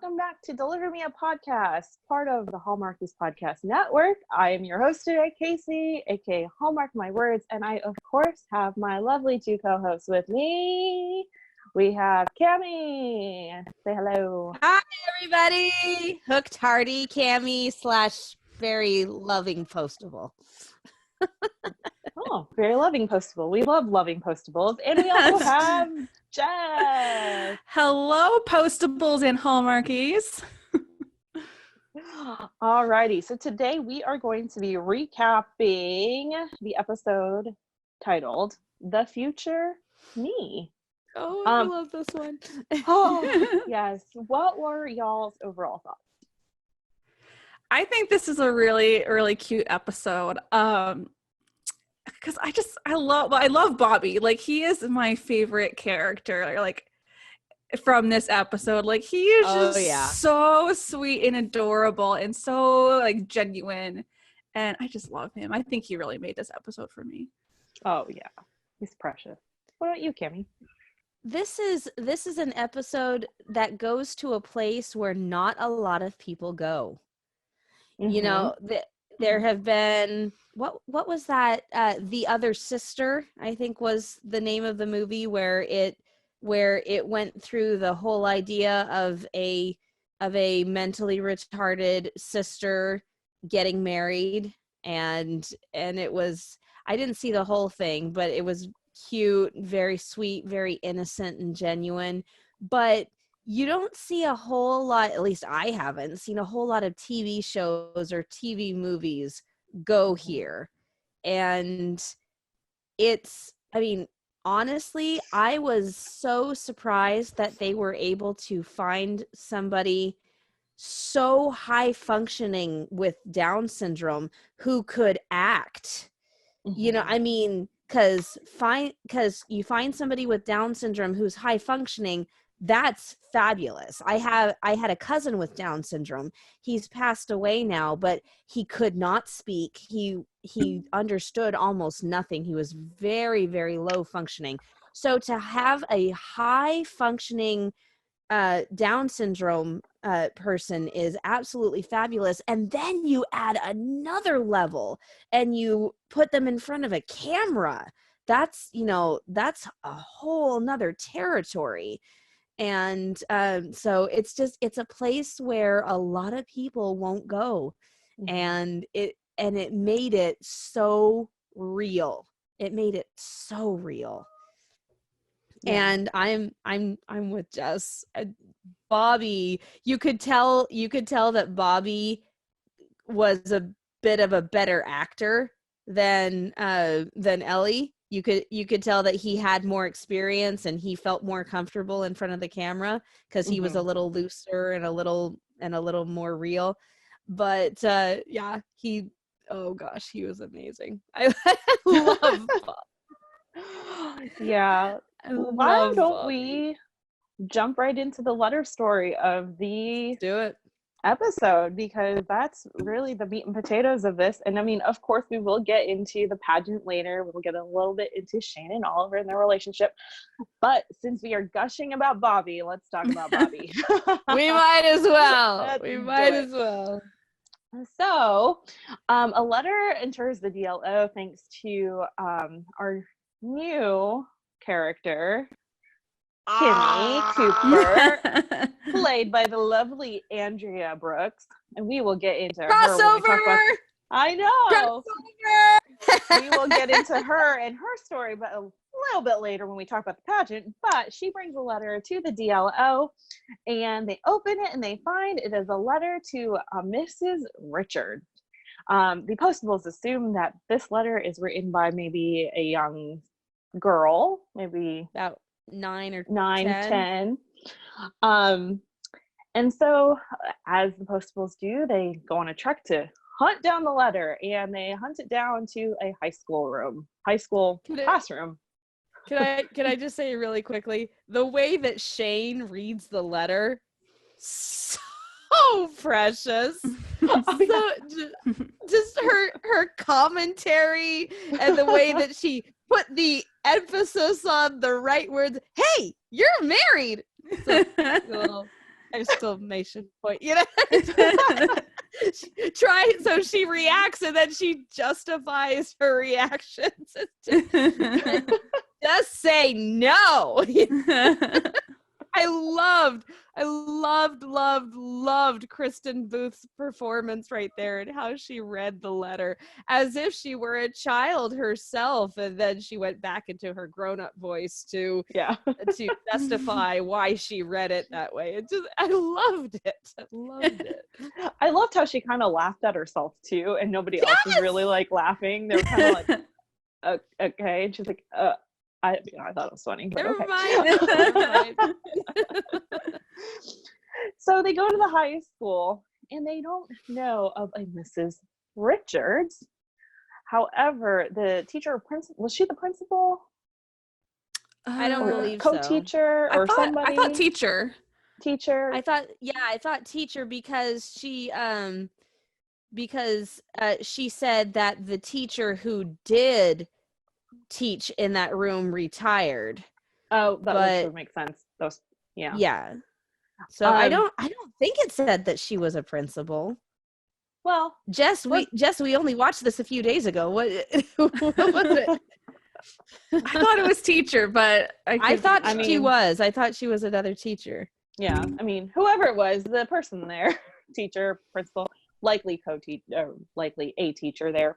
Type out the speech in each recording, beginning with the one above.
welcome back to Deliver Me a Podcast, part of the Hallmark Podcast Network. I am your host today, Kaycee, aka Hallmark My Words, and I, of course, have my lovely two co-hosts with me. We have Cammie. Say hello. Hi, everybody. Hooked Hardy, Cammie / very loving postable. Oh, very loving postable. We love loving postables. And we also have Jess. Hello, postables and Hallmarkies. Alrighty, so today we are going to be recapping the episode titled The Future Me. Oh, I love this one. Oh, yes. What were y'all's overall thoughts? I think this is a really, really cute episode. Because I love Bobby. Like, he is my favorite character. Like, from this episode, like, he is just so sweet and adorable and so like genuine, and I just love him. I think he really made this episode for me. Oh yeah, he's precious. What about you, Cammie? This is an episode that goes to a place where not a lot of people go. Mm-hmm. You know, there have been what was that? The Other Sister, I think, was the name of the movie where it went through the whole idea of a mentally retarded sister getting married, and it was, I didn't see the whole thing, but it was cute, very sweet, very innocent and genuine. But you don't see a whole lot, at least I haven't seen a whole lot of TV shows or TV movies go here. And honestly, I was so surprised that they were able to find somebody so high functioning with Down syndrome who could act. Mm-hmm. You know, I mean, because you find somebody with Down syndrome who's high functioning, that's fabulous. I had a cousin with Down syndrome. He's passed away now, but he could not speak. He understood almost nothing. He was very, very low functioning. So to have a high functioning Down syndrome person is absolutely fabulous. And then you add another level and you put them in front of a camera. That's a whole nother territory. And so it's a place where a lot of people won't go. Mm-hmm. And it made it so real. It made it so real. Yeah. And I'm with Jess. Bobby, you could tell that Bobby was a bit of a better actor than Ellie. You could tell that he had more experience and he felt more comfortable in front of the camera because he was a little looser and a little more real. But he was amazing. I love Bob. Yeah. Why don't we jump right into the letter story of the episode, because that's really the meat and potatoes of this. And I mean, of course, we will get into the pageant later. We'll get a little bit into Shane and Oliver and their relationship. But since we are gushing about Bobby, let's talk about Bobby. We might as well. So, a letter enters the DLO thanks to our new character, Kimmy Cooper, played by the lovely Andrea Brooks, and we will get into her when we talk about. I know. We will get into her and her story, but a little bit later when we talk about the pageant. But she brings a letter to the DLO, and they open it and they find it is a letter to Mrs. Richard. The postables assume that this letter is written by maybe a young girl, maybe about 9 or 10. And so as the postables do, they go on a trek to hunt down the letter, and they hunt it down to a high school classroom. Can I just say really quickly, the way that Shane reads the letter, so precious. Just her commentary and the way that she put the emphasis on the right words. Hey, you're married. So, exclamation point, you know. So she reacts and then she justifies her reactions. Just say no. I loved Kristen Booth's performance right there and how she read the letter as if she were a child herself, and then she went back into her grown-up voice to justify why she read it that way. I loved it. I loved how she kind of laughed at herself too, and nobody else was really like laughing. They were kind of like, okay, and she's like, I thought it was funny. But Never okay. mind. So they go to the high school, and they don't know of a Mrs. Richards. However, the teacher, was she the principal? I don't believe co-teacher so. or somebody. I thought teacher. Teacher. I thought teacher because she said that the teacher who did teach in that room retired. Oh, that would make sense. Yeah. So I don't think it said that she was a principal. Well, Jess, we only watched this a few days ago. What was it? I thought it was teacher, but I thought she was another teacher. Yeah, I mean, whoever it was, the person there, teacher, principal, likely co-teacher, likely a teacher there.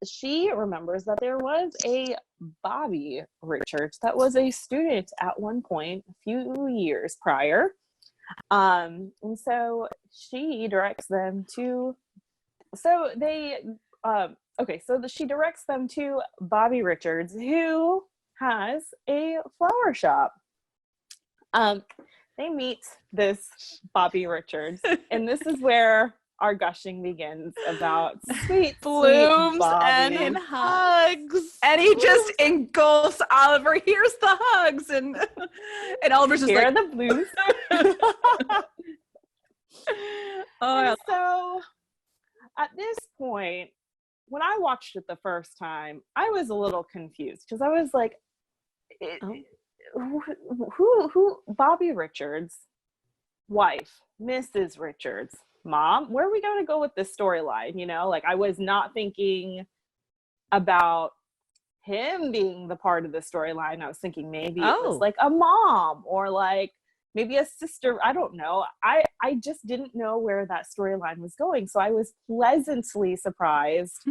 She remembers that there was a Bobby Richards that was a student at one point a few years prior. And so she directs them to, she directs them to Bobby Richards, who has a flower shop. They meet this Bobby Richards, and this is where our gushing begins about sweet blooms Bobby. and hugs. And he just engulfs Oliver. Here's the hugs, and Oliver's just Here like, are the blues. So at this point, when I watched it the first time, I was a little confused because I was like, who Bobby Richards' wife, Mrs. Richards, mom, where are we going to go with this storyline? You know, like I was not thinking about him being the part of the storyline. I was thinking maybe it was like a mom or like maybe a sister. I don't know. I just didn't know where that storyline was going. So I was pleasantly surprised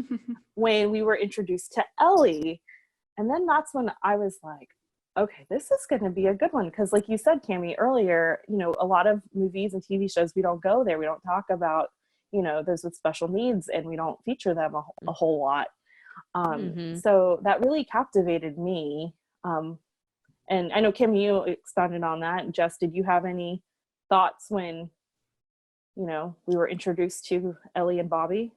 when we were introduced to Ellie. And then that's when I was like, okay, this is going to be a good one. Because like you said, Cammie, earlier, you know, a lot of movies and TV shows, we don't go there. We don't talk about, you know, those with special needs, and we don't feature them a whole lot. So that really captivated me. And I know, Kim, you expounded on that. Jess, did you have any thoughts when, you know, we were introduced to Ellie and Bobby?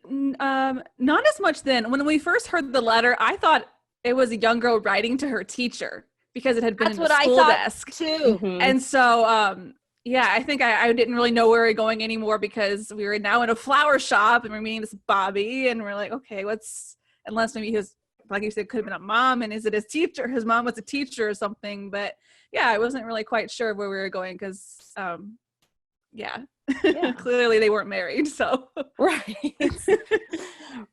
Not as much then. When we first heard the letter, I thought it was a young girl writing to her teacher because it had been in the school desk too. And so, I think I didn't really know where we were going anymore because we were now in a flower shop and we're meeting this Bobby, and we're like, okay, unless maybe his, like you said, could have been a mom, and is it his teacher? His mom was a teacher or something, but yeah, I wasn't really quite sure where we were going because, clearly they weren't married, so. Right.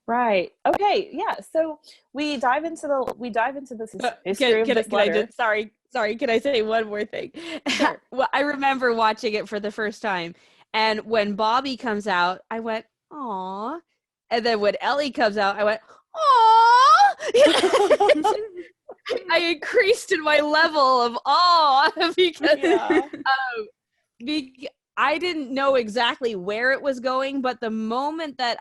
Right. Okay. Yeah. So we dive into this history of this letter. Sorry. Can I say one more thing? Sure. Well, I remember watching it for the first time, and when Bobby comes out, I went, "Aw," and then when Ellie comes out, I went, "Aw." I increased in my level of awe because I didn't know exactly where it was going, but the moment that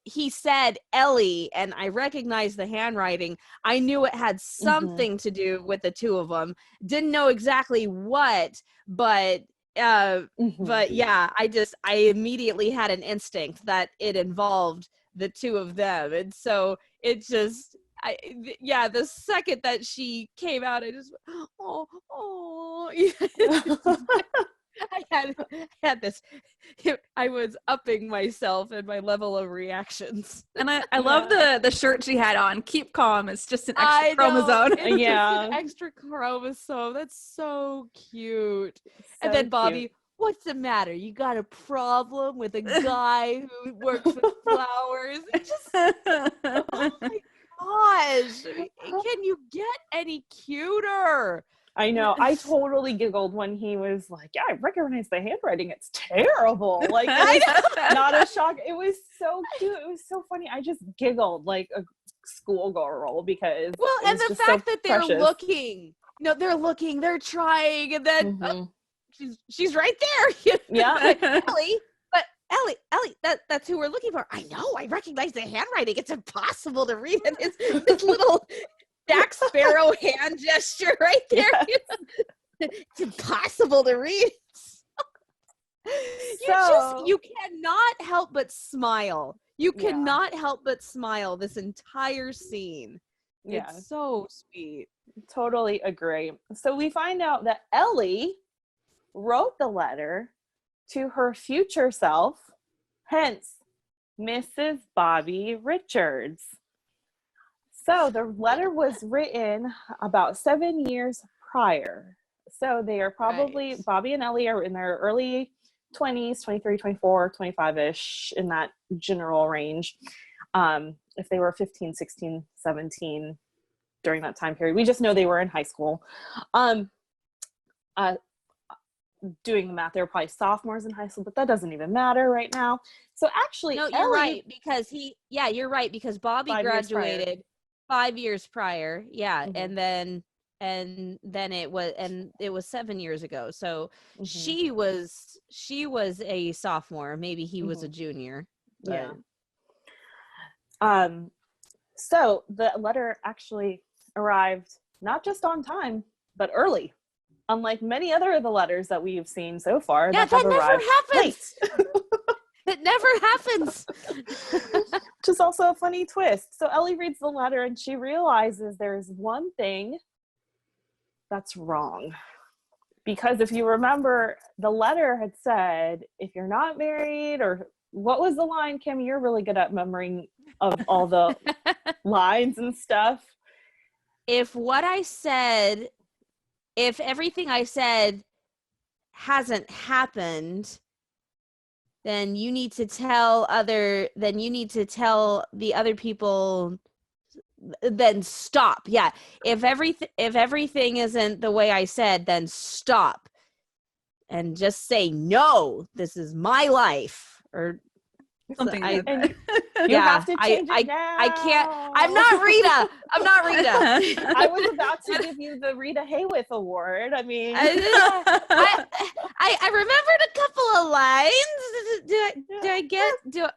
he said Ellie and I recognized the handwriting, I knew it had something to do with the two of them. Didn't know exactly what, but yeah, I immediately had an instinct that it involved the two of them. And so it just, the second that she came out, I just, had this. I was upping myself and my level of reactions. And I love the shirt she had on. Keep calm. It's just an extra chromosome. It's just an extra chromosome. That's so cute. And then Bobby, cute. What's the matter? You got a problem with a guy who works with flowers? It just, oh my gosh. Can you get any cuter? I know. I totally giggled when he was like, yeah, I recognize the handwriting. It's terrible. Like, it was not a shock. It was so cute. It was so funny. I just giggled like a schoolgirl because and the fact that they're looking. They're looking, they're trying, and then she's right there. Yeah. Ellie, that's who we're looking for. I know. I recognize the handwriting. It's impossible to read it. It's this little Jack Sparrow hand gesture right there. Yes. It's impossible to read. You cannot help but smile. You cannot help but smile this entire scene. Yeah. It's so sweet. Totally agree. So we find out that Ellie wrote the letter to her future self, hence Mrs. Bobby Richards. So the letter was written about 7 years prior. So they are probably, Bobby and Ellie are in their early 20s, 23, 24, 25-ish, in that general range. If they were 15, 16, 17 during that time period. We just know they were in high school. Doing the math, they were probably sophomores in high school, but that doesn't even matter right now. So actually, no, you're right, because you're right, because Bobby graduated 5 years prior. Yeah. Mm-hmm. And then it was 7 years ago. So she was a sophomore. Maybe he was a junior. Yeah. So the letter actually arrived not just on time, but early. Unlike many other of the letters that we've seen so far. Yeah, that never happens. It never happens. Which is also a funny twist. So Ellie reads the letter and she realizes there's one thing that's wrong. Because if you remember, the letter had said, if you're not married, or what was the line, Kim? You're really good at remembering of all the lines and stuff. If everything I said hasn't happened, then you need to tell the other people, then stop. Yeah. If everything isn't the way I said, then stop. And just say, no, this is my life. Or something you have to change it now. I can't. I'm not Rita. I was about to give you the Rita Hayworth Award. I mean, I remembered a couple of lines. Do I get? You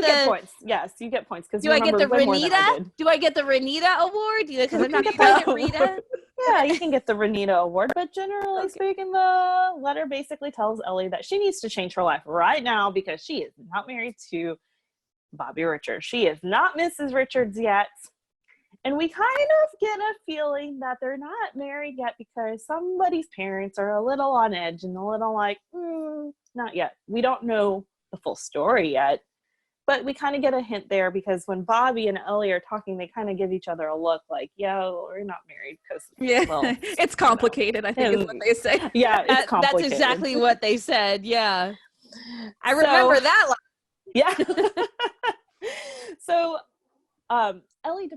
get points. Yes, you get points because do I get the Renita? Do I get the Renita Award? Because I'm not quite Rita. Yeah, you can get the Renita Award, but generally speaking, the letter basically tells Ellie that she needs to change her life right now because she is not married to Bobby Richards. She is not Mrs. Richards yet. And we kind of get a feeling that they're not married yet because somebody's parents are a little on edge and a little like, not yet. We don't know the full story yet. But we kind of get a hint there because when Bobby and Ellie are talking, they kind of give each other a look like, yo, we're not married because, it's complicated, I think is what they say. Yeah, it's complicated. That's exactly what they said, yeah. I remember that line. Yeah. So Ellie,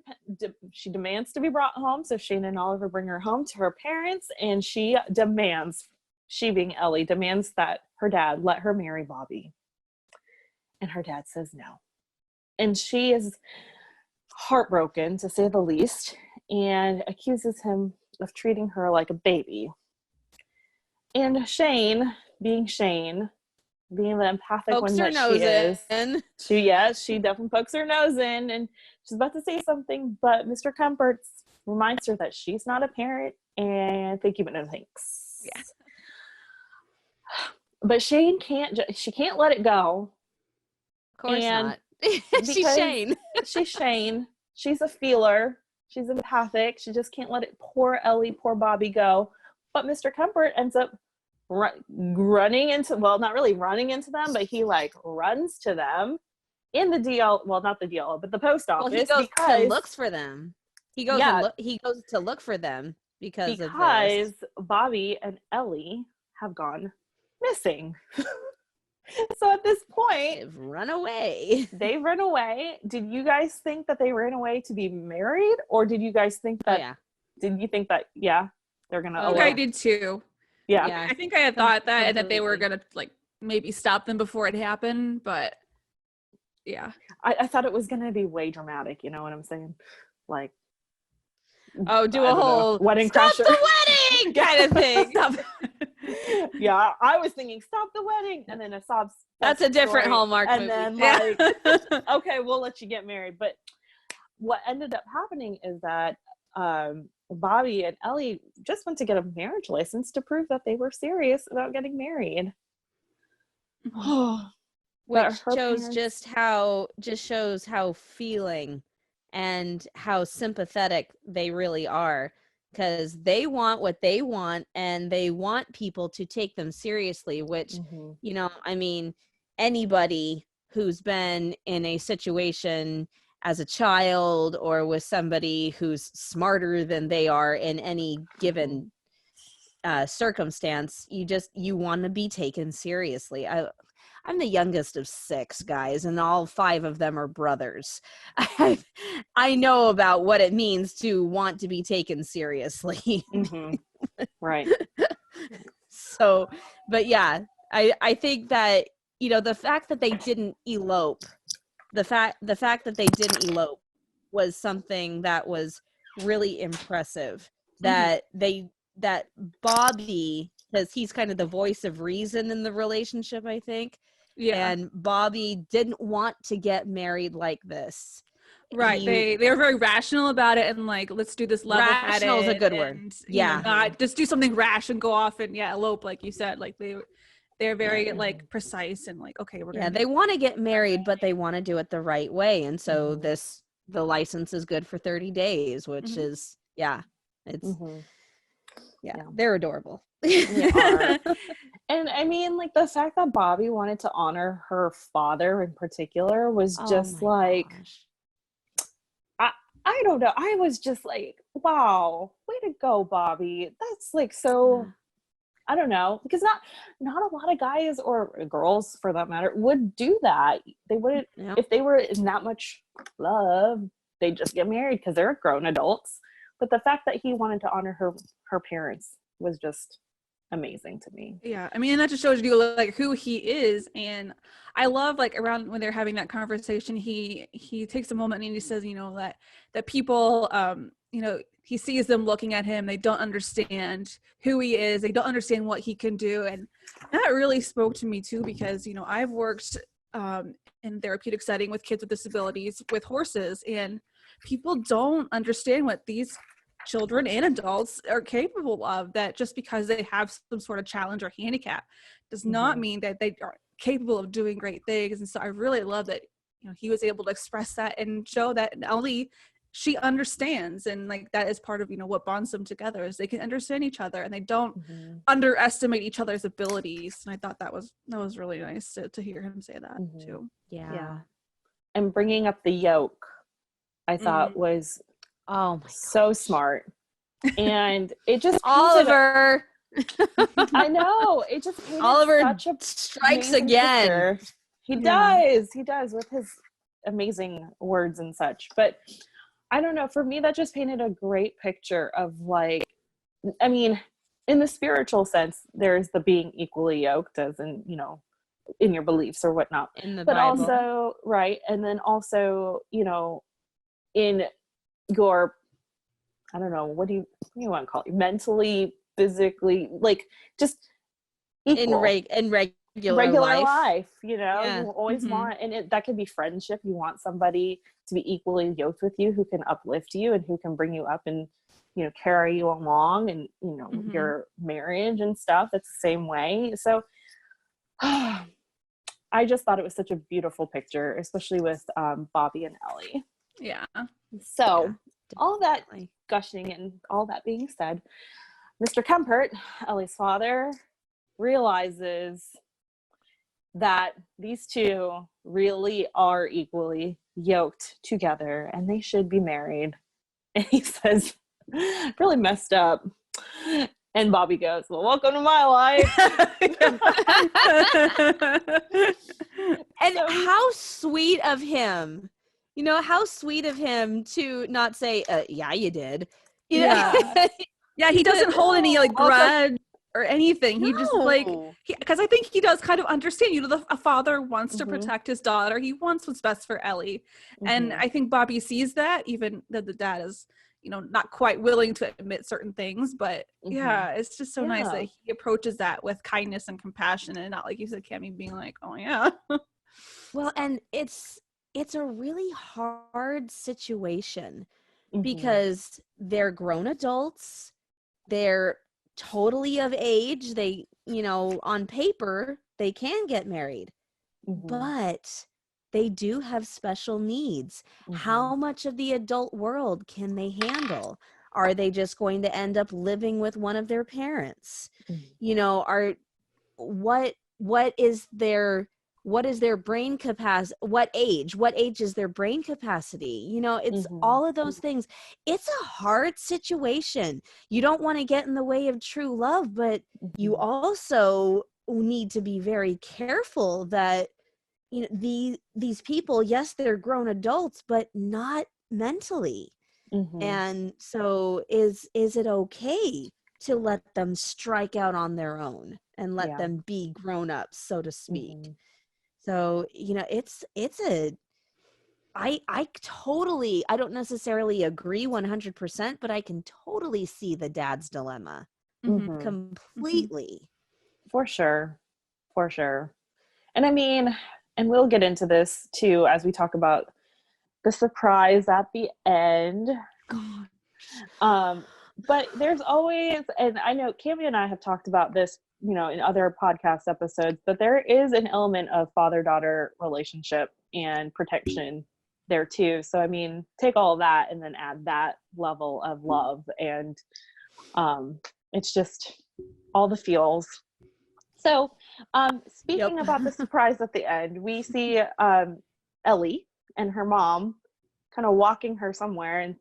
she demands to be brought home. So Shane and Oliver bring her home to her parents, and she being Ellie, demands that her dad let her marry Bobby. And her dad says no. And she is heartbroken, to say the least, and accuses him of treating her like a baby. And Shane, being the empathic pokes one that she is, she definitely pokes her nose in, and she's about to say something, but Mr. Comforts reminds her that she's not a parent, and thank you, but no thanks. Yeah. But Shane can't let it go. Of course not. She's Shane. She's Shane. She's a feeler. She's empathic. She just can't let it poor Bobby go. But Mr. Comfort ends up running into, well, not really running into them, but he like runs to them in the DL, well, not the DL, but the post office. Well, he goes because and looks for them. He goes to look for them because of this. Bobby and Ellie have gone missing. So at this point, They've run away. Did you guys think that they ran away to be married, or did you guys think that? Did you think that? Yeah, they're gonna. I think I did too. Yeah. I think I had thought that, and that they were gonna like maybe stop them before it happened, but yeah, I thought it was gonna be way dramatic. You know what I'm saying? Like, do a whole wedding stop crasher the wedding kind of thing. Yeah, I was thinking stop the wedding, and then a sob. That's a different story, Hallmark and movie. then like, okay, we'll let you get married. But what ended up happening is that Bobby and Ellie just went to get a marriage license to prove that they were serious about getting married. Which shows how feeling and how sympathetic they really are, because they want what they want and they want people to take them seriously, which you know, I mean, anybody who's been in a situation as a child or with somebody who's smarter than they are in any given circumstance, you want to be taken seriously. I'm the youngest of 6 guys, and all 5 of them are brothers. I know about what it means to want to be taken seriously. Right. So, but yeah, I think that, you know, the fact that they didn't elope, the fact that they didn't elope was something that was really impressive. That that Bobby, because he's kind of the voice of reason in the relationship, I think. Yeah. And Bobby didn't want to get married like this. Right. They were very rational about it, and like, let's do this level-headed. Rational is a good word. Yeah. You know, not just do something rash and go off and elope, like you said. Like they're very like precise and like, okay, we're gonna. They want to get married, but they want to do it the right way. And so the license is good for 30 days, which is it's they're adorable. They are. And I mean, like, the fact that Bobby wanted to honor her father in particular was just like, I don't know. I was just like, wow, way to go, Bobby. That's like so, I don't know, because not a lot of guys or girls for that matter would do that. They wouldn't, if they were in that much love, they'd just get married because they're grown adults. But the fact that he wanted to honor her parents was just amazing to me. Yeah, I mean, and that just shows you like who he is. And I love, like, around when they're having that conversation, he takes a moment and he says, you know, that people you know, he sees them looking at him, they don't understand who he is, they don't understand what he can do. And that really spoke to me too, because, you know, I've worked in therapeutic setting with kids with disabilities with horses, and people don't understand what these children and adults are capable of. That just because they have some sort of challenge or handicap does not mean that they are capable of doing great things. And so I really love that, you know, he was able to express that and show that Ellie, she understands, and like that is part of, you know, what bonds them together, is they can understand each other and they don't underestimate each other's abilities. And I thought that was really nice to hear him say that too. Yeah. And bringing up the yoke, I thought was so smart. And it just Oliver. I know, it just painted Oliver such a strikes again. picture. He does with his amazing words and such. But I don't know, for me that just painted a great picture of, like, I mean, in the spiritual sense, there's the being equally yoked, as in, you know, in your beliefs or whatnot. In the but Bible. Also, right, and then also, you know, in your, I don't know, what do you want to call it? Mentally, physically, like, just equal. In regular life, you know. You always want, and that could be friendship. You want somebody to be equally yoked with you, who can uplift you and who can bring you up and, you know, carry you along, and, you know, your marriage and stuff. That's the same way. So I just thought it was such a beautiful picture, especially with Bobby and Ellie. Yeah. So all that gushing and all that being said, Mr. Kempert, Ellie's father, realizes that these two really are equally yoked together and they should be married. And he says, really messed up. And Bobby goes, well, welcome to my life. And how sweet of him. You know, how sweet of him to not say, yeah, you did. You know? Yeah, he doesn't hold any like grudge or anything. No. He just like, because I think he does kind of understand, you know, a father wants to protect his daughter. He wants what's best for Ellie. And I think Bobby sees that, even that the dad is, you know, not quite willing to admit certain things, but yeah, it's just so nice that he approaches that with kindness and compassion and not, like you said, Cammie, being like, oh yeah. Well, and it's a really hard situation because they're grown adults. They're totally of age. They, you know, on paper, they can get married, but they do have special needs. How much of the adult world can they handle? Are they just going to end up living with one of their parents? You know, what is their brain capacity? What age is their brain capacity? You know, it's all of those things. It's a hard situation. You don't want to get in the way of true love, but you also need to be very careful that, you know, these people, yes, they're grown adults, but not mentally. And so is it okay to let them strike out on their own and let them be grown ups, so to speak? So, you know, I don't necessarily agree 100%, but I can totally see the dad's dilemma completely. For sure. And I mean, and we'll get into this too as we talk about the surprise at the end. But there's always, and I know Cammie and I have talked about this, you know, in other podcast episodes, but there is an element of father-daughter relationship and protection there too. So I mean, take all of that and then add that level of love, and it's just all the feels. So speaking about the surprise at the end, we see Ellie and her mom kind of walking her somewhere, and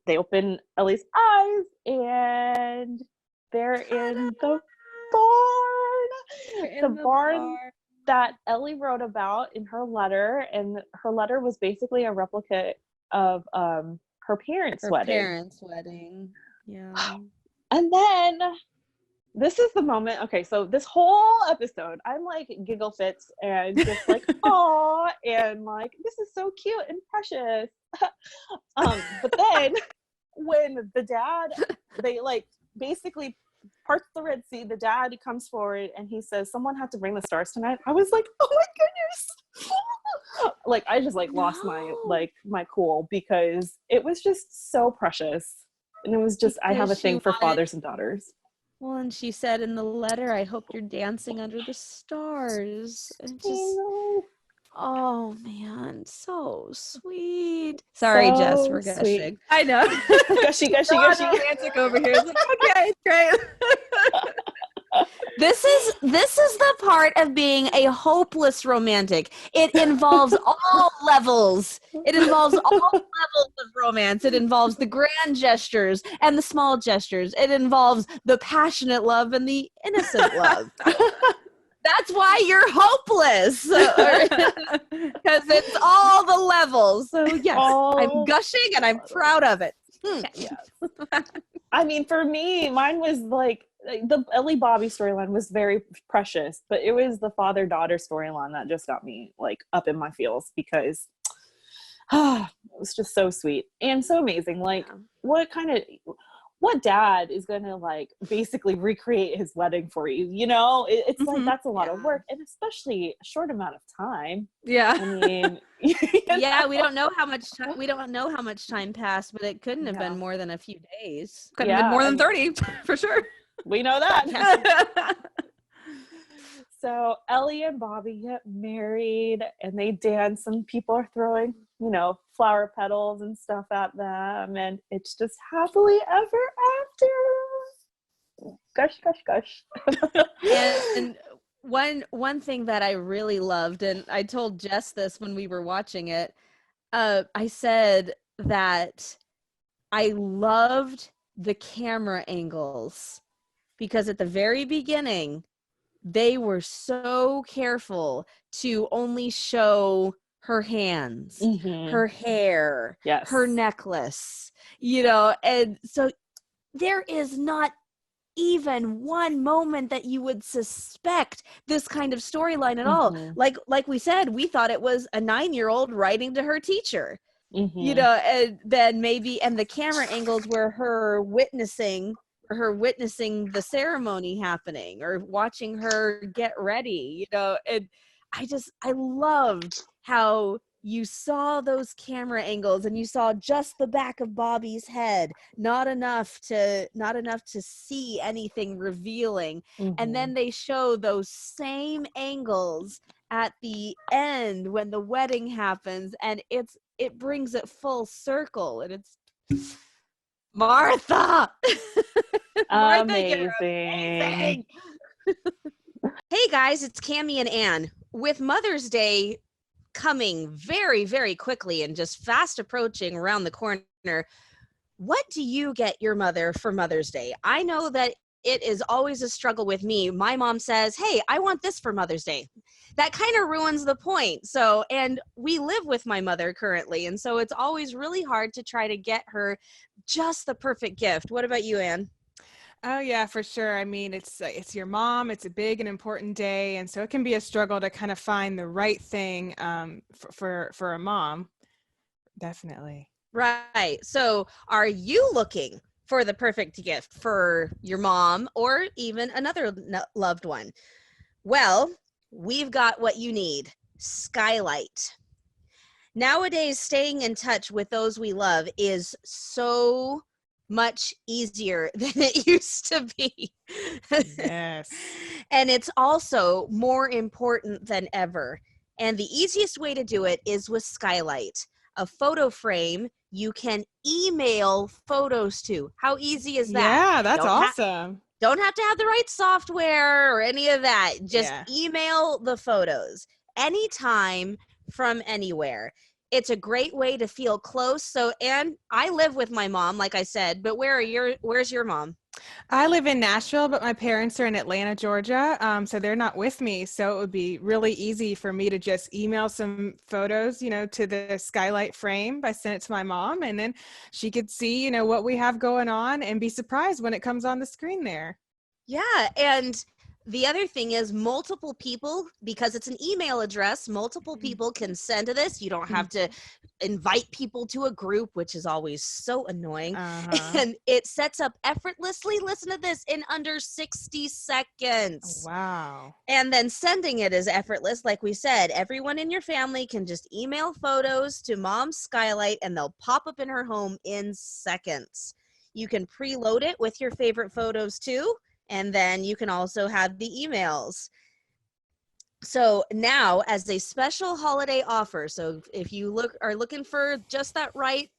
they open Ellie's eyes and they're in the barn. The barn that Ellie wrote about in her letter, and her letter was basically a replica of her parents' wedding. Yeah. And then this is the moment. Okay, so this whole episode, I'm like giggle fits and just like, oh, and like, this is so cute and precious. But then when the dad, they like basically parts the Red Sea, the dad comes forward and he says, someone had to bring the stars tonight. I was like, oh my goodness. Like, I just like lost my cool, because it was just so precious. And it was just, I have a thing for fathers and daughters. Well, and she said in the letter, I hope you're dancing under the stars. And just, oh man, so sweet. Sorry, so Jess, we're gushing. Sweet. I know. Gushy. Romantic over here. It's like, okay, it's great. This is the part of being a hopeless romantic. It involves all levels. It involves all levels of romance. It involves the grand gestures and the small gestures. It involves the passionate love and the innocent love. That's why you're hopeless. Because it's all the levels. So yes, I'm gushing and I'm proud of it. Yes. I mean, for me, mine was like, the Ellie Bobby storyline was very precious, but it was the father-daughter storyline that just got me like up in my feels, because it was just so sweet and so amazing. Like, what dad is going to like basically recreate his wedding for you? You know, it's like, that's a lot of work, and especially a short amount of time. Yeah. I mean, yeah, we don't know how much time passed, but it couldn't have been more than a few days. Couldn't have been more than 30 for sure. We know that. So Ellie and Bobby get married and they dance, and people are throwing, you know, flower petals and stuff at them, and it's just happily ever after. Gush, gush, gush. And one thing that I really loved, and I told Jess this when we were watching it, I said that I loved the camera angles because at the very beginning, they were so careful to only show her hands, her hair, Yes. her necklace, you know, and so there is not even one moment that you would suspect this kind of storyline at all. Like we said, we thought it was a 9-year-old writing to her teacher, you know, and then maybe, and the camera angles were her witnessing the ceremony happening or watching her get ready, you know. And I loved how you saw those camera angles and you saw just the back of Bobby's head, not enough to see anything revealing. And then they show those same angles at the end when the wedding happens, and it brings it full circle, and it's Martha. Martha, you're amazing. Hey guys, it's Cammie and Ann. With Mother's Day coming very, very quickly and just fast approaching around the corner, what do you get your mother for Mother's Day? I know that it is always a struggle with me. My mom says, hey, I want this for Mother's Day. That kind of ruins the point. So, and we live with my mother currently, and so it's always really hard to try to get her just the perfect gift. What about you, Ann? Oh yeah, for sure. I mean, it's your mom. It's a big and important day, and so it can be a struggle to kind of find the right thing for a mom. Definitely. Right. So, are you looking for the perfect gift for your mom or even another loved one? Well, we've got what you need. Skylight. Nowadays, staying in touch with those we love is so much easier than it used to be. Yes. And it's also more important than ever. And the easiest way to do it is with Skylight, a photo frame you can email photos to. How easy is that? Yeah, that's awesome. Don't have to have the right software or any of that. Just email the photos anytime from anywhere. It's a great way to feel close. So, and I live with my mom, like I said, but where's your mom? I live in Nashville, but my parents are in Atlanta, Georgia. So they're not with me. So it would be really easy for me to just email some photos, you know, to the Skylight Frame. I sent it to my mom, and then she could see, you know, what we have going on and be surprised when it comes on the screen there. Yeah. And the other thing is multiple people, because it's an email address, multiple people can send to this. You don't have to invite people to a group, which is always so annoying. And it sets up effortlessly, listen to this, in under 60 seconds. Wow. And then sending it is effortless. Like we said, everyone in your family can just email photos to Mom's Skylight and they'll pop up in her home in seconds. You can preload it with your favorite photos too. And then you can also have the emails. So now, as a special holiday offer, so if you are looking for just that right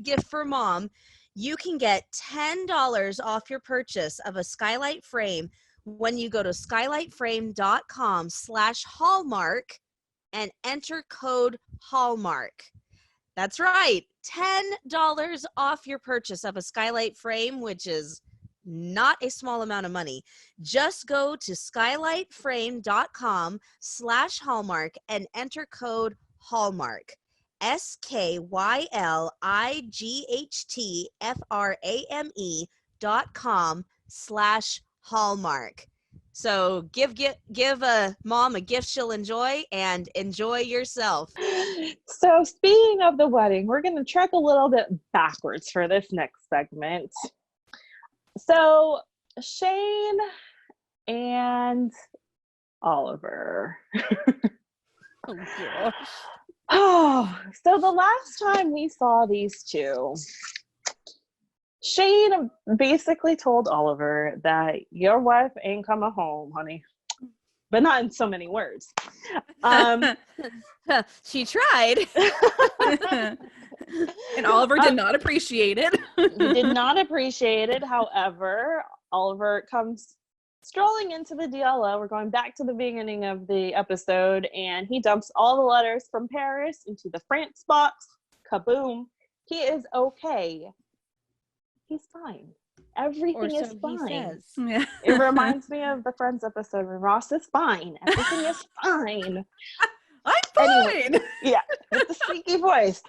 gift for mom, you can get $10 off your purchase of a Skylight Frame when you go to skylightframe.com/Hallmark and enter code Hallmark. That's right, $10 off your purchase of a Skylight Frame, which is not a small amount of money. Just go to skylightframe.com/Hallmark and enter code Hallmark. SKYLIGHTFRAME.com/Hallmark. So give a mom a gift she'll enjoy and enjoy yourself. So speaking of the wedding, we're going to trek a little bit backwards for this next segment. So Shane and Oliver. Oh gosh. Oh, so the last time we saw these two, Shane basically told Oliver that your wife ain't coming home, honey. But not in so many words. She tried. And Oliver did not appreciate it. He did not appreciate it. However, Oliver comes strolling into the DLO. We're going back to the beginning of the episode, and he dumps all the letters from Paris into the France box. Kaboom. He is okay. He's fine. Everything is fine. Yeah. It reminds me of the Friends episode when Ross is fine. Everything is fine. I'm fine. Anyway, yeah, with the squeaky voice.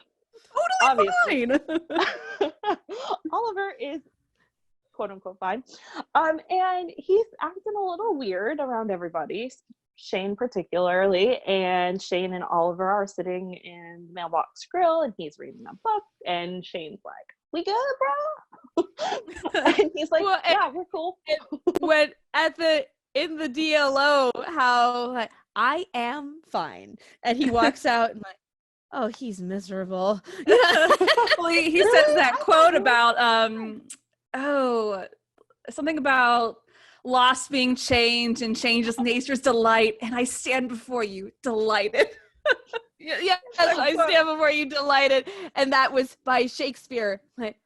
Totally Obviously. fine. Oliver is quote unquote fine. And he's acting a little weird around everybody, Shane particularly. And Shane and Oliver are sitting in the mailbox grill, and he's reading a book, and Shane's like, "We good, bro?" And he's like, Well, "Yeah, we're cool." When in the DLO, how like, I am fine, and he walks out and like, oh, he's miserable. Well, he says that quote about something about loss being change, and change is nature's delight, and I stand before you delighted. Yes, I stand before you delighted, and that was by Shakespeare. Like,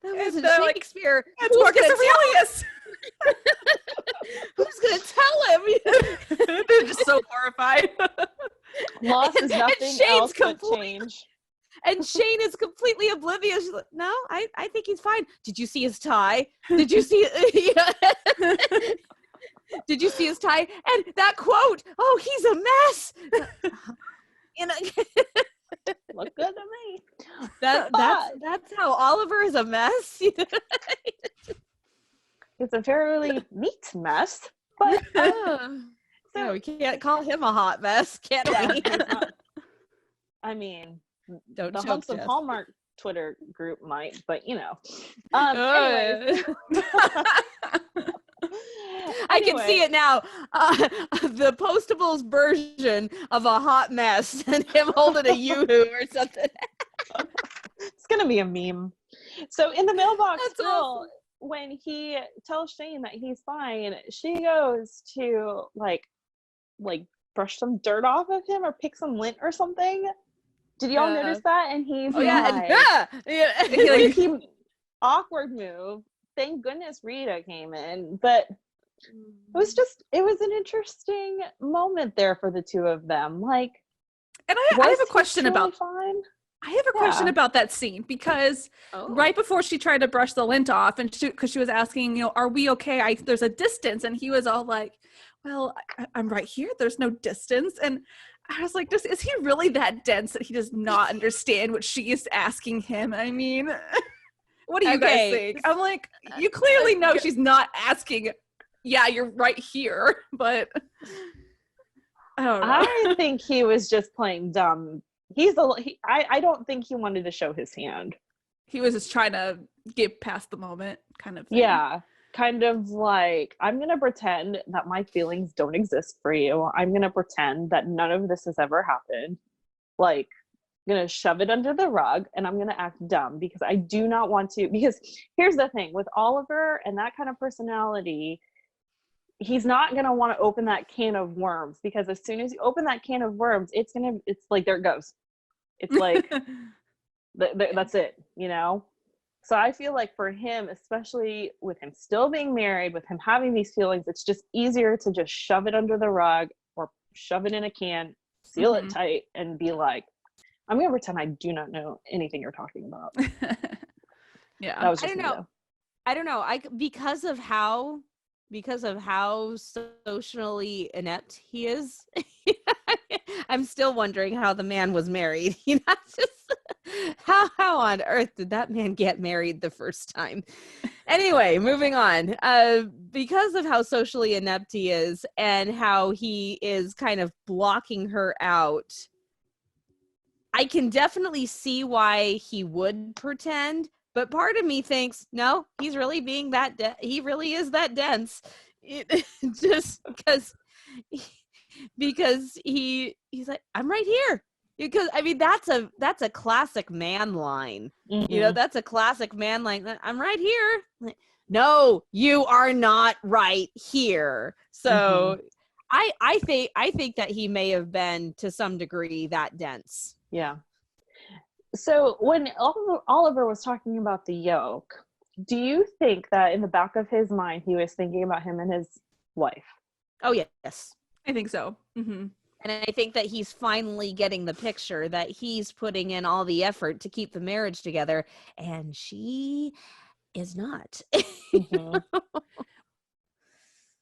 that wasn't Shakespeare. That's Marcus Aurelius. Who's gonna tell him? They're just so horrified. Loss is nothing else but change. And Shane is completely oblivious. She's like, no, I think he's fine. Did you see his tie? Did you see Did you see his tie? And that quote, oh, he's a mess. You know, Look good to me. that's how Oliver is a mess. It's a fairly neat mess, but no, we can't call him a hot mess, can we? I mean, Don't the choke, hosts of Jess. Hallmark Twitter group might, but you know. Anyways. I can see it now. The Postables version of a hot mess and him holding a yoo-hoo or something. It's gonna be a meme. So in the mailbox That's grill, awesome. when he tells Shane that he's fine, she goes to like brush some dirt off of him or pick some lint or something. Did y'all Yeah. notice that? And he's Yeah. awkward move. Thank goodness Rita came in, but it was an interesting moment there for the two of them. Like, And I have a question about fine? I have a question about that scene, because right before she tried to brush the lint off, and because she was asking, you know, are we okay? There's a distance, and he was all like, well, I'm right here. There's no distance. And I was like, is he really that dense that he does not understand what she is asking him? I mean, what do you guys think? I'm like, you clearly know she's not asking, yeah, you're right here, but I don't know. I think he was just playing dumb. I don't think he wanted to show his hand. He was just trying to get past the moment, kind of thing. Yeah, kind of like, I'm going to pretend that my feelings don't exist for you. I'm going to pretend that none of this has ever happened. Like, I'm going to shove it under the rug, and I'm going to act dumb because I do not want to. Because here's the thing, with Oliver and that kind of personality, he's not going to want to open that can of worms, because as soon as you open that can of worms, it's like, there it goes. It's like, that's it, you know? So I feel like for him, especially with him still being married, with him having these feelings, it's just easier to just shove it under the rug or shove it in a can, seal it tight, and be like, I'm going to pretend I do not know anything you're talking about. Yeah. That was I just don't know. I don't know. Because of how socially inept he is, I'm still wondering how the man was married. You know, just how on earth did that man get married the first time? Anyway, moving on. Because of how socially inept he is and how he is kind of blocking her out, I can definitely see why he would pretend. But part of me thinks, no, he's really being he really is that dense. Just because he's like, I'm right here. Because I mean, that's a classic man line. Mm-hmm. You know, that's a classic man line. I'm right here. Like, no, you are not right here. So I think that he may have been to some degree that dense. Yeah. So when Oliver was talking about the yoke, do you think that in the back of his mind he was thinking about him and his wife? Oh, yes. I think so. And I think that he's finally getting the picture that he's putting in all the effort to keep the marriage together, and she is not. Mhm.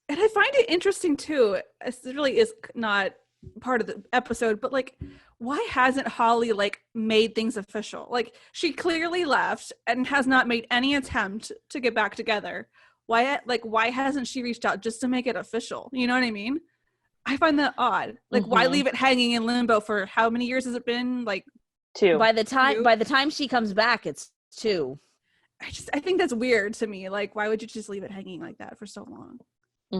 And I find it interesting too. This really is not part of the episode, but like, why hasn't Holly like made things official? Like, she clearly left and has not made any attempt to get back together. Why hasn't she reached out just to make it official? You know what I mean? I find that odd. Like, why leave it hanging in limbo for how many years has it been? Like 2. By the time she comes back, it's 2. I think that's weird to me. Like, why would you just leave it hanging like that for so long?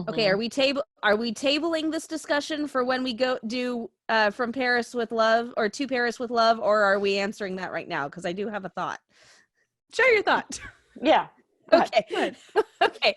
Okay, are we tabling this discussion for when we go do From Paris with Love or To Paris with Love, or are we answering that right now? Because I do have a thought. Share your thought. Yeah. Okay. Okay.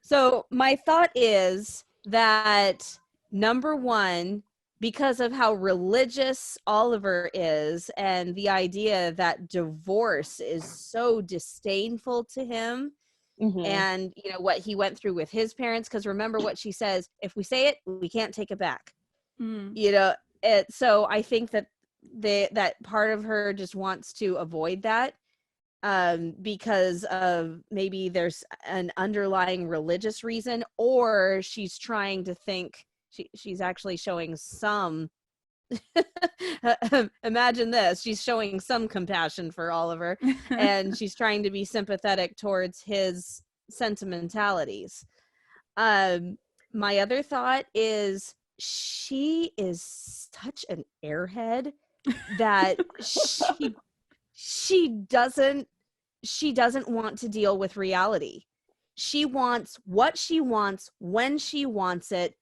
So my thought is that, number one, because of how religious Oliver is and the idea that divorce is so disdainful to him, and you know what he went through with his parents, because remember what she says, if we say it, we can't take it back. You know, so I think that that part of her just wants to avoid that, because of maybe there's an underlying religious reason, or she's trying to think she's actually showing some imagine this, she's showing some compassion for Oliver, and she's trying to be sympathetic towards his sentimentalities. My other thought is she is such an airhead that she doesn't want to deal with reality. She wants what she wants when she wants it.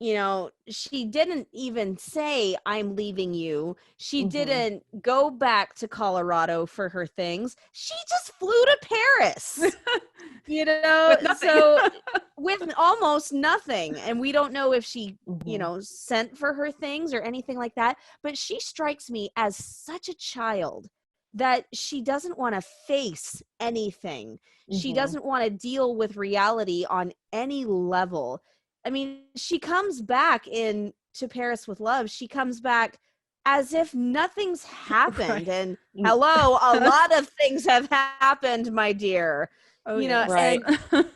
You know, she didn't even say, I'm leaving you. She didn't go back to Colorado for her things. She just flew to Paris, you know, with almost nothing. And we don't know if she, you know, sent for her things or anything like that. But she strikes me as such a child that she doesn't want to face anything. She doesn't want to deal with reality on any level. I mean, she comes back in To Paris with Love. She comes back as if nothing's happened. Right. And hello, a lot of things have happened, my dear. Oh, you know, right. And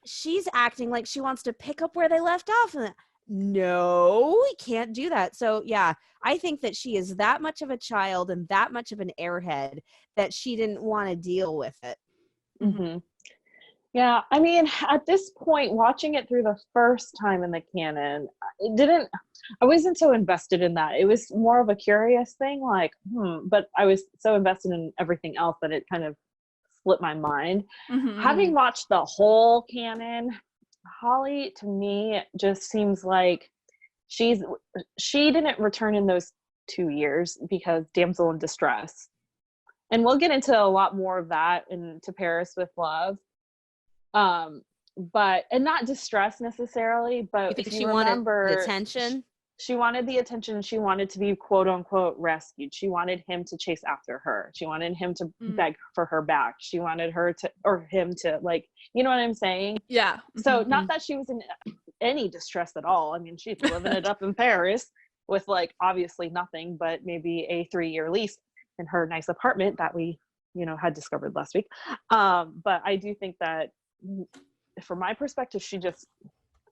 she's acting like she wants to pick up where they left off. And no, we can't do that. So yeah, I think that she is that much of a child and that much of an airhead that she didn't want to deal with it. Yeah, I mean, at this point, watching it through the first time in the canon, I wasn't so invested in that. It was more of a curious thing, like, but I was so invested in everything else that it kind of slipped my mind. Having watched the whole canon, Holly, to me, just seems like she didn't return in those 2 years because damsel in distress. And we'll get into a lot more of that in To Paris with Love. But not distress necessarily, but if you remember, wanted the attention. She wanted the attention. She wanted to be quote unquote rescued. She wanted him to chase after her. She wanted him to beg for her back. She wanted him to, like, you know what I'm saying? Yeah. So not that she was in any distress at all. I mean, she's living it up in Paris with, like, obviously nothing but maybe a 3-year lease in her nice apartment that we, you know, had discovered last week. But I do think that, from my perspective, she just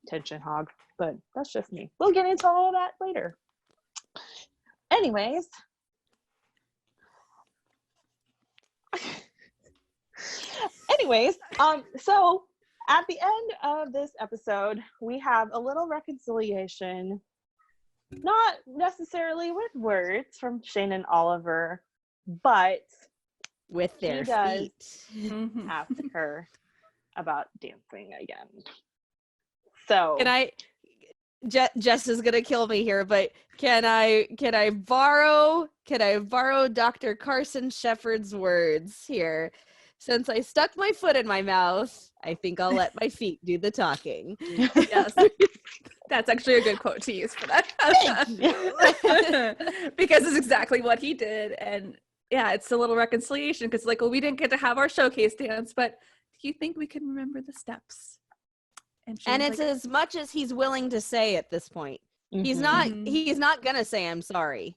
attention hog, but that's just me. We'll get into all of that later. Anyways, so at the end of this episode, we have a little reconciliation, not necessarily with words, from Shane and Oliver, but with their feet. Ask her about dancing again. So Jess is gonna kill me here, but can I borrow Dr. Carson Shepherd's words here? Since I stuck my foot in my mouth, I think I'll let my feet do the talking. Yes. That's actually a good quote to use for that. Because it's exactly what he did, and it's a little reconciliation because like, well, we didn't get to have our showcase dance, but do you think we can remember the steps? And it's like, as much as he's willing to say at this point. He's not gonna say I'm sorry.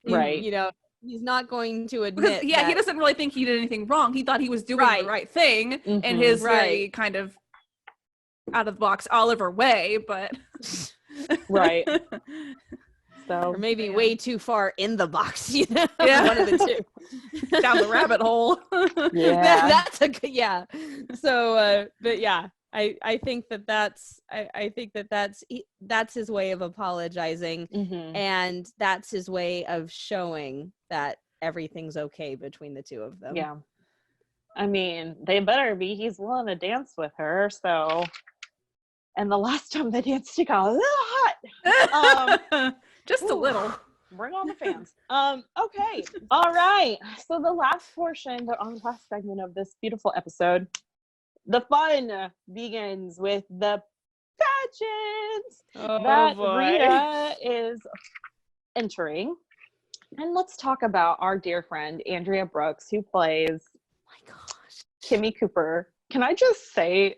Right. You know, he's not going to admit he doesn't really think he did anything wrong. He thought he was doing the right thing in his very kind of out of the box Oliver way, but right. So, or maybe way too far in the box, you know? One of the two. Down the rabbit hole. Yeah. That's a good, So, but yeah, I think that's his way of apologizing, and that's his way of showing that everything's okay between the two of them. Yeah. I mean, they better be. He's willing to dance with her, so. And the last time they danced, it got a little hot. Just a little. Bring on the fans. Okay. All right. So the last portion, the last segment of this beautiful episode, the fun begins with the pageants that Rita is entering. And let's talk about our dear friend, Andrea Brooks, who plays Kimmy Cooper. Can I just say,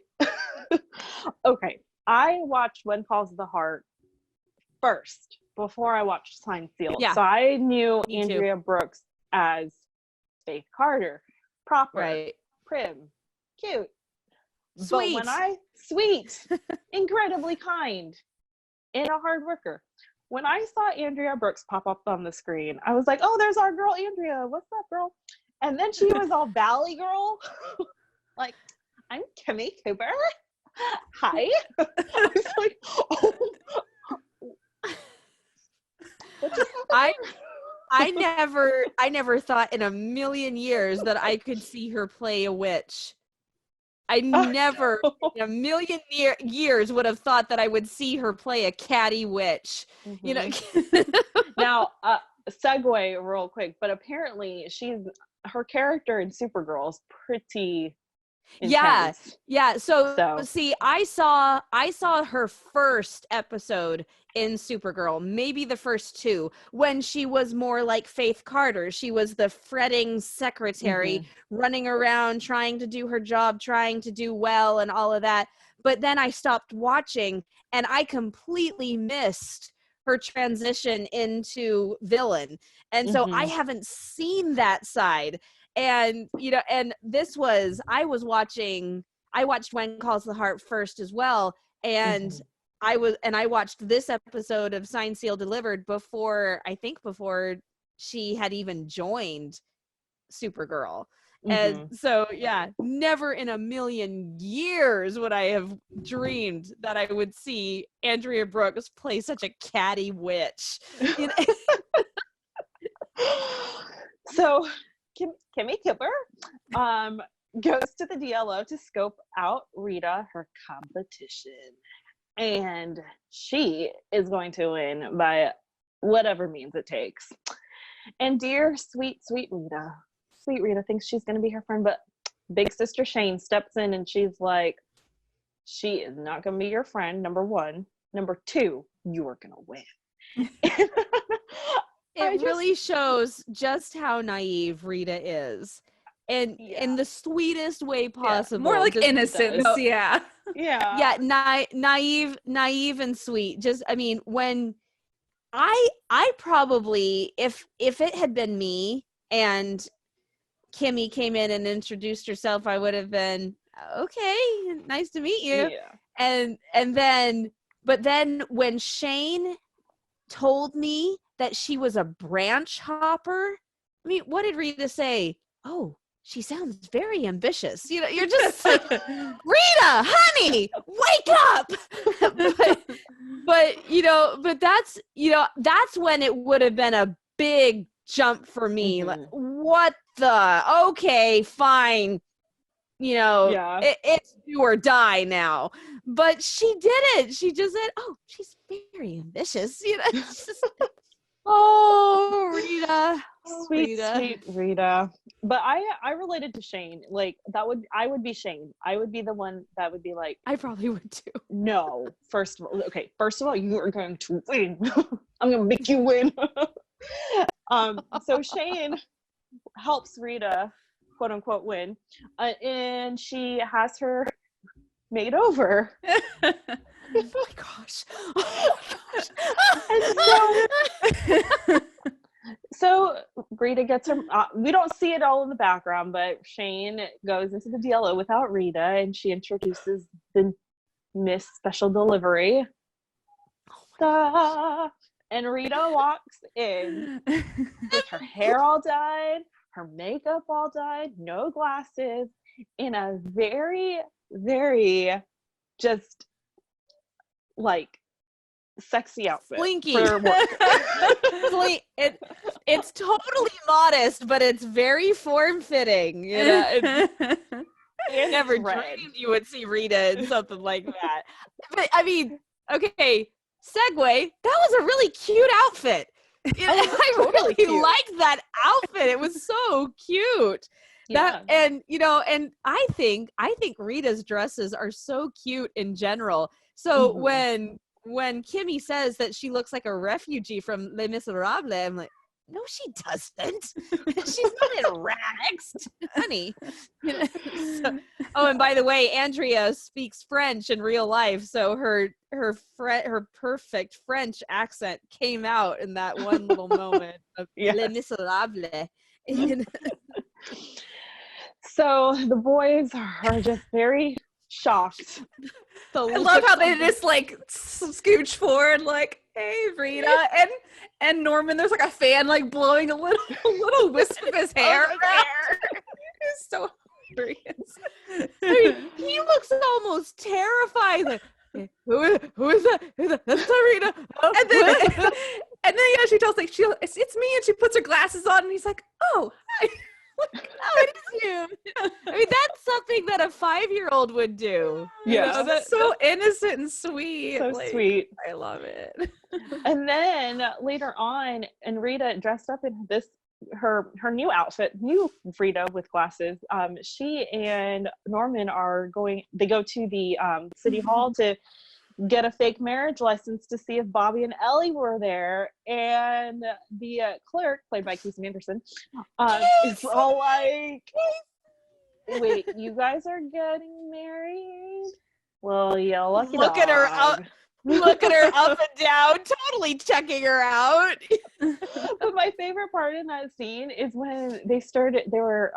okay, I watched When Calls the Heart first before I watched Signed Sealed. Yeah. So I knew Me Andrea Brooks as Faith Carter, proper, prim, cute, sweet. But sweet, incredibly kind, and a hard worker. When I saw Andrea Brooks pop up on the screen, I was like, oh, there's our girl Andrea. What's up, girl? And then she was all Valley girl. Like, I'm Kimmy Cooper. Hi. I was like, oh. I never thought in a million years that I could see her play a witch. I never in a million years would have thought that I would see her play a catty witch. You know. Now, segue real quick, but apparently her character in Supergirl is pretty intense. Yeah. So see, I saw her first episode in Supergirl, maybe the first two, when she was more like Faith Carter. She was the fretting secretary running around trying to do her job, trying to do well and all of that. But then I stopped watching and I completely missed her transition into villain. And so I haven't seen that side. And, you know, and I watched When Calls the Heart first as well. And I watched this episode of Signed, Sealed, Delivered before she had even joined Supergirl. And so, yeah, never in a million years would I have dreamed that I would see Andrea Brooks play such a catty witch. You know? So Kimmy Cooper goes to the DLO to scope out Rita, her competition. And she is going to win by whatever means it takes. And dear, sweet Rita thinks she's going to be her friend, but big sister Shane steps in and she's like, she is not going to be your friend, number one. Number two, you are going to win. It really shows just how naive Rita is. And in the sweetest way possible. More like innocence, Yeah, naive and sweet. Just, I mean, when I probably, if it had been me and Kimmy came in and introduced herself, I would have been, okay, nice to meet you. Yeah. But then when Shane told me that she was a branch hopper, I mean, what did Rita say? Oh, she sounds very ambitious. You know, you're just like, Rita, honey, wake up. but that's when it would have been a big jump for me. Like, what the? Okay, fine. You know, it's do or die now. But she didn't. She just said, oh, she's very ambitious. You know, it's just, oh, Rita. Sweet Rita. But I related to Shane. Like, I would be Shane. I would be the one that would be like, I probably would too. No. First of all, you are going to win. I'm gonna make you win. So Shane, helps Rita, quote unquote, win, and she has her made over. Oh my gosh. Oh my gosh. So Rita gets her. We don't see it all in the background, but Shane goes into the DLO without Rita, and she introduces the Miss Special Delivery. And Rita walks in with her hair all dyed, her makeup all dyed, no glasses, in a very, very just like sexy outfit. Slinky. For work. It's totally modest, but it's very form-fitting. You know, I never dreamed you would see Rita in something like that. But I mean, okay, segue. That was a really cute outfit. You know, I Totally really cute. liked that outfit. It was so cute. Yeah. And you know, and I think Rita's dresses are so cute in general. So when Kimmy says that she looks like a refugee from Les Miserables, I'm like, no, she doesn't. She's not in rags, honey. You know, oh, and by the way, Andrea speaks French in real life, so her perfect French accent came out in that one little moment of Les Miserables. So the boys are just very shocked. I love how they just like scooch forward, like, "Hey, Rita," and Norman. There's like a fan like blowing a little wisp of his hair. It's so hilarious. I mean, he looks almost terrified. Like, who is that? That's not Rita. Oh, and then she tells like it's me, and she puts her glasses on, and he's like, "Oh, hi." Oh, it is you. I mean, that's something that a 5-year-old would do. Yeah, that's so innocent and sweet. So sweet. I love it. And then later on, and Rita dressed up in this her new outfit, new Rita with glasses. She and Norman they go to the city hall to get a fake marriage license to see if Bobby and Ellie were there, and the clerk, played by Kaycee Anderson, is all like, "Wait, you guys are getting married? Well, yeah, lucky Look at her dog." Look at her up and down, totally checking her out. But my favorite part in that scene is when they're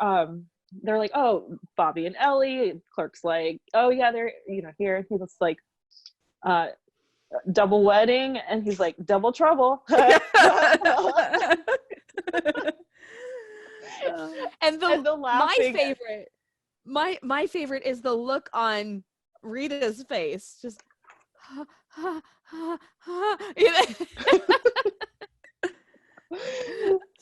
like, "Oh, Bobby and Ellie." Clerk's like, "Oh yeah, they're here." He was like, "Double wedding," and he's like, "Double trouble." And the laughing. my favorite is the look on Rita's face, just you know?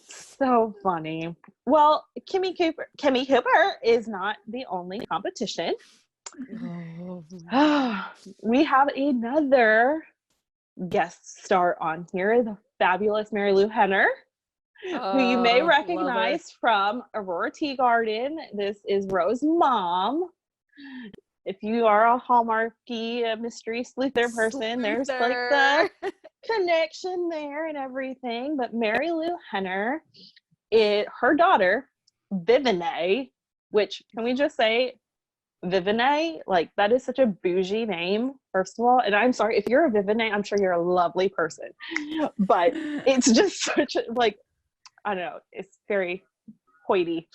So funny. Well, Kimmy Cooper is not the only competition. We have another guest star on here, the fabulous Mary Lou Henner, who you may recognize from Aurora Tea Garden. This is Rose's mom. If you are a Hallmarky mystery sleuther person, there's like the connection there and everything. But Mary Lou Henner, her daughter, Vivienne, which, can we just say, Vivienne, like, that is such a bougie name, first of all. And I'm sorry, if you're a Vivienne, I'm sure you're a lovely person. But it's just such a, like, I don't know, it's very hoity.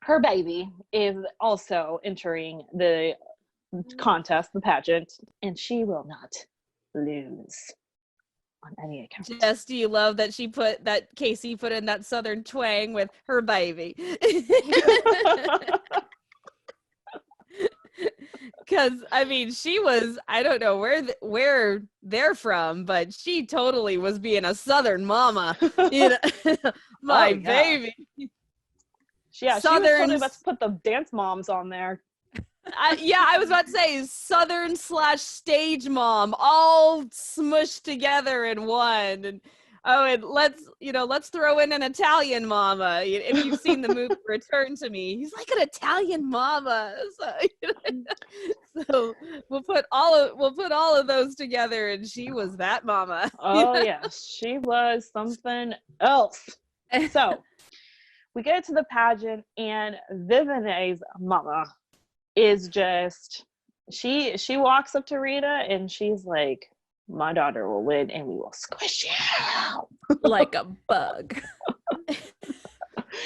Her baby is also entering the contest, the pageant, and she will not lose on any account. Jess, do you love that Kaycee put in that Southern twang with her baby? Because I mean, she was, I don't know where they're from, but she totally was being a Southern mama. You know, my baby. Yeah, Southern. Let's put the dance moms on there. I was about to say Southern/stage mom, all smushed together in one. And let's throw in an Italian mama. If you've seen the movie Return to Me, he's like an Italian mama. So we'll put all of those together, and she was that mama. Oh yes, she was something else. So we get to the pageant, and Vivian's mama is just, she walks up to Rita and she's like, my daughter will win and we will squish you like a bug.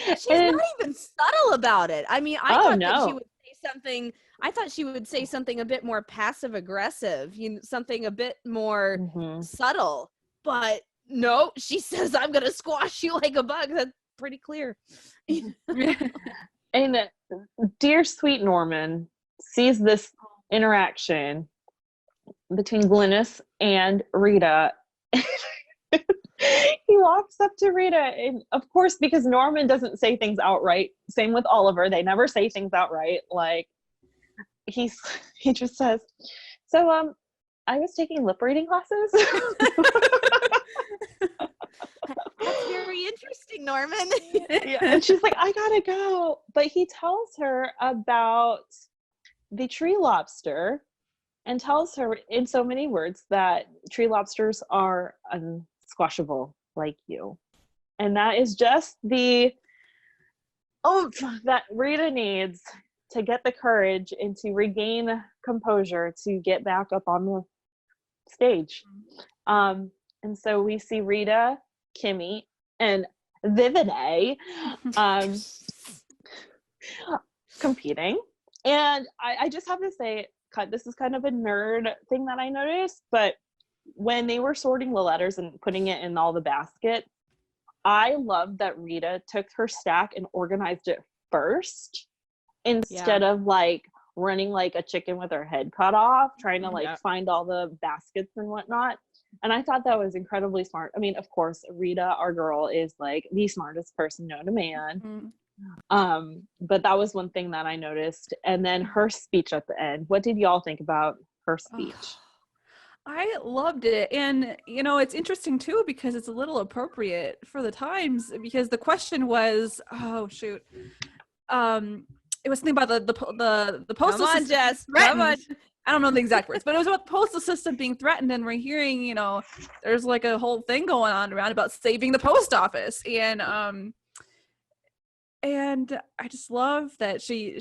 She's not even subtle about it. I mean, I thought that she would say something. I thought she would say something a bit more passive aggressive, something a bit more subtle. But no, she says, I'm going to squash you like a bug. That's pretty clear. And dear sweet Norman sees this interaction between Glynis and Rita. He walks up to Rita, and of course, because Norman doesn't say things outright, same with Oliver, they never say things outright. Like, he just says, so I was taking lip reading classes. That's very interesting, Norman. Yeah, and she's like, I gotta go. But he tells her about the tree lobster and tells her in so many words that tree lobsters are unsquashable like you. And that is just the oomph that Rita needs to get the courage and to regain composure to get back up on the stage. And so we see Rita, Kimmy, and Vivian competing. And I just have to say, this is kind of a nerd thing that I noticed, but when they were sorting the letters and putting it in all the baskets, I loved that Rita took her stack and organized it first instead of like running like a chicken with her head cut off, trying to find all the baskets and whatnot. And I thought that was incredibly smart. I mean, of course, Rita, our girl, is like the smartest person known to man. But that was one thing that I noticed. And then her speech at the end. What did y'all think about her speech? I loved it. And, it's interesting too, because it's a little appropriate for the times, because the question was, it was something about the postal system. Come on, Jess. Come on. I don't know the exact words, but it was about the postal system being threatened, and we're hearing, there's like a whole thing going on around about saving the post office. And I just love that she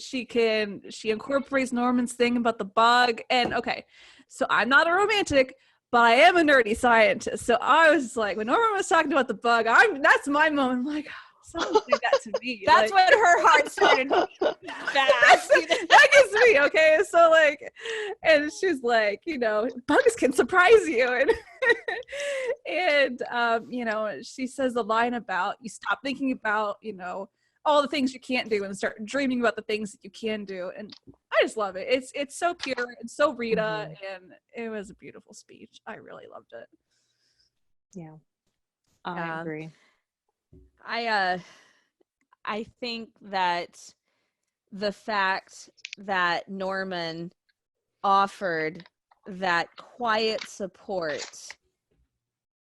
incorporates Norman's thing about the bug. And okay, so I'm not a romantic, but I am a nerdy scientist. So I was like, when Norman was talking about the bug, that's my moment. I'm like, someone did that to me. That's when her heart started fast. That gets me, okay? So like, and she's like, bugs can surprise you. And she says the line about, you stop thinking about, all the things you can't do and start dreaming about the things that you can do. And I just love it. It's so pure and so Rita, and it was a beautiful speech. I really loved it. Yeah, I agree. I think that the fact that Norman offered that quiet support,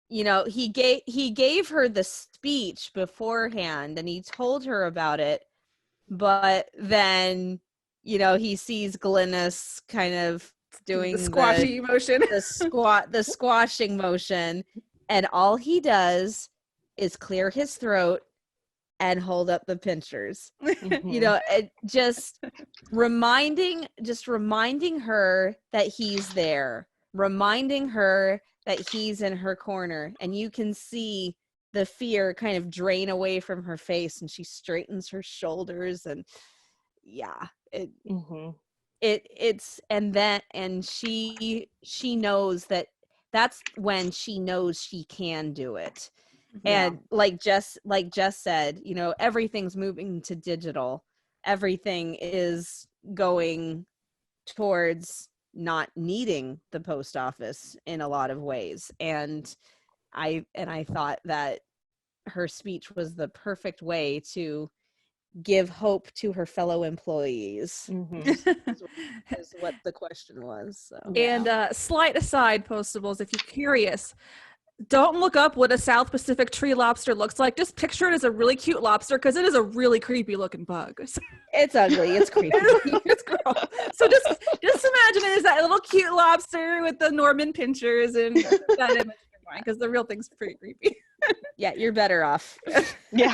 he gave her the speech beforehand and he told her about it, but then he sees Glynis kind of doing the squashy motion, the squashing motion, and all he does is clear his throat and hold up the pinchers. Just reminding her that he's there, reminding her that he's in her corner, and you can see the fear kind of drain away from her face, and she straightens her shoulders, and she knows that that's when she knows she can do it. And like Jess said, everything's moving to digital. Everything is going towards not needing the post office in a lot of ways. And I thought that her speech was the perfect way to give hope to her fellow employees. Is what the question was. So. And slight aside, Postables, if you're curious, don't look up what a South Pacific tree lobster looks like. Just picture it as a really cute lobster, because it is a really creepy looking bug. It's ugly. It's creepy. It's gross. So just imagine it as that little cute lobster with the Norman pinchers and that image in your mind, because the real thing's pretty creepy. Yeah, you're better off. Yeah.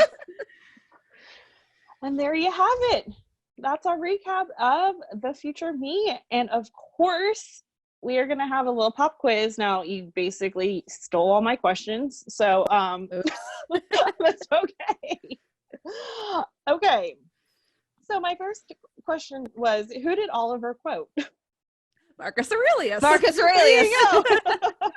And there you have it. That's our recap of the future me. And of course, we are going to have a little pop quiz. Now, you basically stole all my questions. So, that's okay. Okay. So my first question was, who did Oliver quote? Marcus Aurelius. Marcus Aurelius. There you go.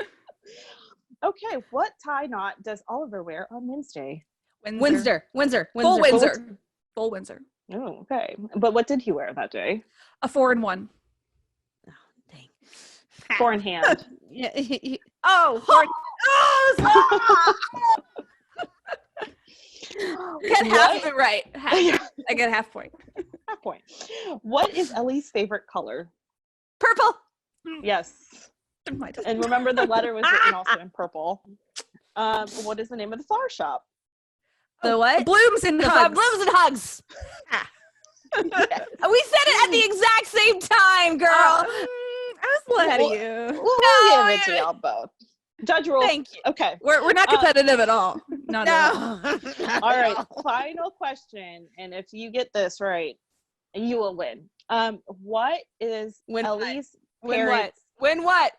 Okay, what tie knot does Oliver wear on Wednesday? Windsor. Full Windsor. Full Windsor. Oh, okay. But what did he wear that day? A 4-in-1. Oh, dang. 4 in hand. Yeah. Oh, get half of it right. Half. I get half point. Half point. What is Ellie's favorite color? Purple. Yes. And remember, the letter was written also in purple. What is the name of the flower shop? The what? Blooms and Hugs. Blooms and Hugs. We said it at the exact same time, girl. I was a little ahead of you. We'll give it to y'all both. Judge rules. Thank you. Okay. We're not competitive at all. Not at all. All right. Final question. And if you get this right, you will win. What is Ellie's parents? Win what?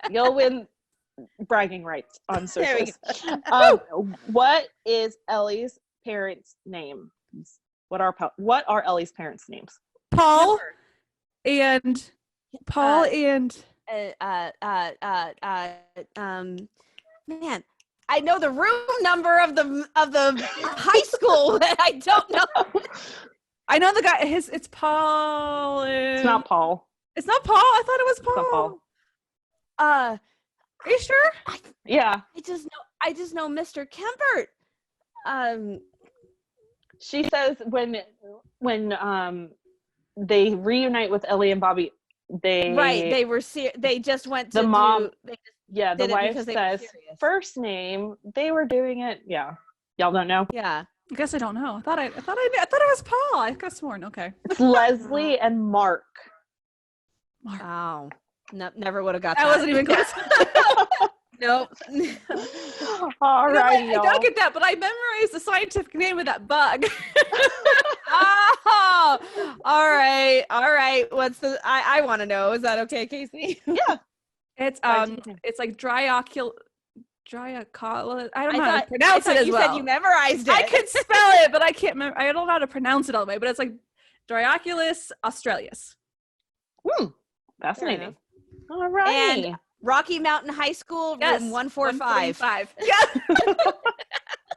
You'll win bragging rights on There we socials. What is Ellie's parents' name? What are Ellie's parents' names? Paul and man, I know the room number of the high school, but I don't know. I know the guy. It's Paul. It's not Paul. It's not Paul. I thought it was Paul. It's not Paul. Are you sure? Yeah. I just know Mr. Kempert. She says when they reunite with Ellie and Bobby, they just went to the mom. did The it wife because they says were serious. first name. They were doing it. Yeah. Y'all don't know. Yeah. I guess I don't know. I thought it was Paul. I could have sworn. Okay. It's Leslie and Mark. Wow. No, never would have got That that. wasn't even close. Nope. All right, I don't get that, but I memorized the scientific name of that bug. Oh, all right. What's the? I want to know. Is that okay, Kaycee? Yeah. It's like dryoculus. I don't know how to I pronounce it as you well. said you memorized it. I could spell it, but I can't remember. I don't know how to pronounce it all the way, but it's like Dryoculus australis. Fascinating. All right. And Rocky Mountain High School, Yes, room 145. Yeah.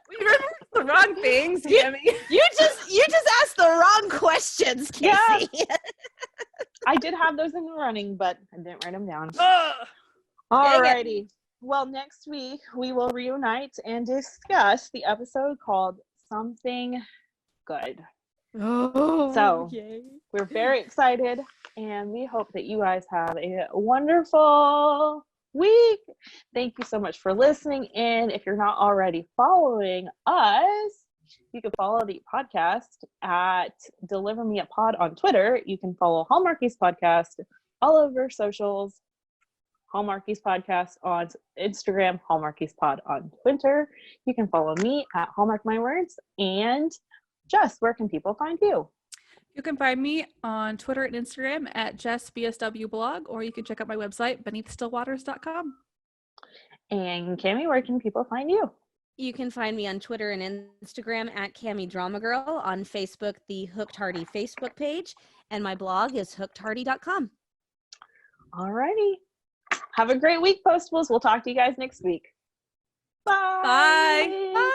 We remember the wrong things, Cammy. You just asked the wrong questions, Kaycee. Yeah. I did have those in the running, but I didn't write them down. Ugh. All righty. Well, next week we will reunite and discuss the episode called Something Good. Oh, So, yay. We're very excited, and we hope that you guys have a wonderful week. Thank you so much for listening in. If you're not already following us, you can follow the podcast at Deliver Me a Pod on Twitter. You can follow Hallmarkies Podcast all over socials. Hallmarkies Podcast on Instagram, Hallmarkies Pod on Twitter. You can follow me at Hallmark My Words. And Jess, where can people find you? You can find me on Twitter and Instagram at JessBSWblog, or you can check out my website, beneathstillwaters.com. And Cammy, where can people find you? You can find me on Twitter and Instagram at Cammy Drama Girl, on Facebook, the Hooked Hardy Facebook page, and my blog is hookedhardy.com. All righty. Have a great week, Postables. We'll talk to you guys next week. Bye. Bye. Bye.